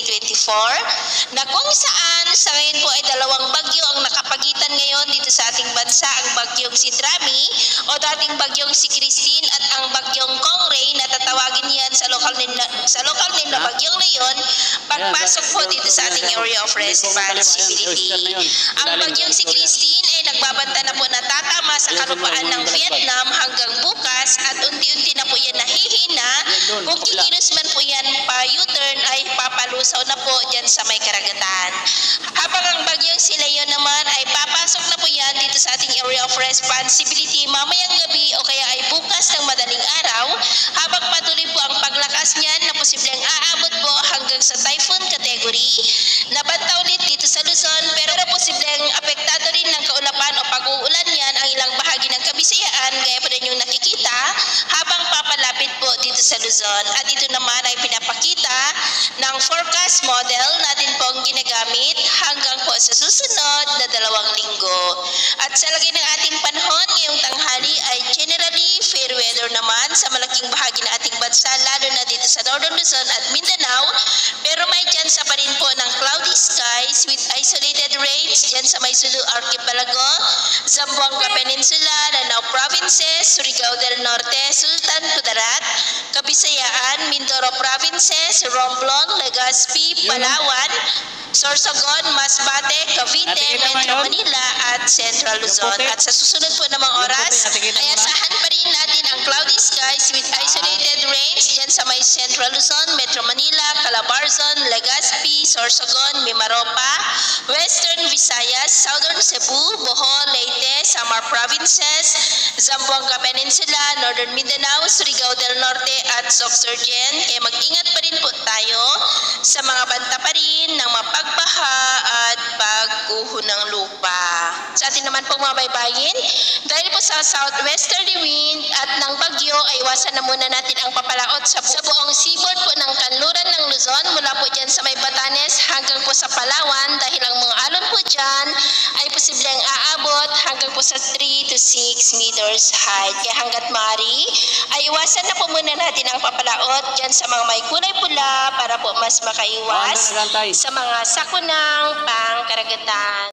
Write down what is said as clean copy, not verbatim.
2024 na kung saan sa ngayon po ay dalawang bagyo ang nakapagitan ngayon dito sa ating bansa, ang bagyong si Drami o dating bagyong si Christine at ang bagyong Kongray na tatawagin yan sa local name na bagyong na yun pagpasok po dito sa ating area of responsibility. Ang bagyong si Christine ay nagbabanta na po na tatama sa kalupaan ng Vietnam hanggang bukas at unti-unti na po yan nahihina. Kung kikilos man po yan pa U-turn ay papalusaw na po dyan sa may karagatan. Habang ang bagyong si Leon naman ay papasok na po yan dito sa ating area of responsibility mamayang gabi o kaya ay bukas ng madaling araw habang patuloy po ang paglakas niyan na posibleng aabot po hanggang sa typhoon category. Nabanta ulit dito sa Luzon pero posibleng apektado rin ng kaulapan o pag-uulan yan ang ilang bahagi ng Kabisayaan gaya po din yung nakikita habang papalapit po dito sa Luzon. At ito naman ay pinapakita ng forecast model natin pong ginagamit hanggang po sa susunod na 2 linggo. At sa lagay ng ating panahon ngayong tanghali ay generally fair weather naman sa malaking bahagi ng ating bansa lalo na dito sa Northern Luzon at Mindanao pero may tsansa pa rin po ng cloudy skies with isolated rains dyan sa may Sulu Archipelago, Zamboanga Peninsula, Lanao Provinces, Surigao del Norte, Sultan Kudarat, Kabisayaan, Mindoro Provinces, Romblon, Legazpi, Palawan, Sorsogon, Masbate, Cavite, Metro Manila at Central Luzon. At sa susunod po namang oras ay asahan pa rin natin ang cloudy skies with isolated rains dyan sa may Central Luzon, Metro Manila, Calabarzon, Legazpi, Sorsogon, Mimaropa, Western Visayas, Southern Cebu, Bohol, Leyte, Samar Provinces, Zamboanga Peninsula, Northern Mindanao, Surigao del Norte at Sorsogon. Kaya mag-ingat pa rin po tayo sa mga banta pa rin ng mapagbaha at pagguho ng lupa. Sa atin naman pong mga baybayin, dahil po sa southwesterly wind at ng bagyo ay iwasan na muna natin ang papalaot sa buong seaboard po ng kanluran ng Luzon mula po dyan sa may Batanes hanggang po sa Palawan dahil ang mga alon po dyan ay posibleng aabot hanggang po sa 3 to 6 meters height. Kaya hanggat maaari ay iwasan na po muna natin ang papalaot dyan sa mga may kulay pula para po mas makaiwas sa mga sakunang pangkaragatan.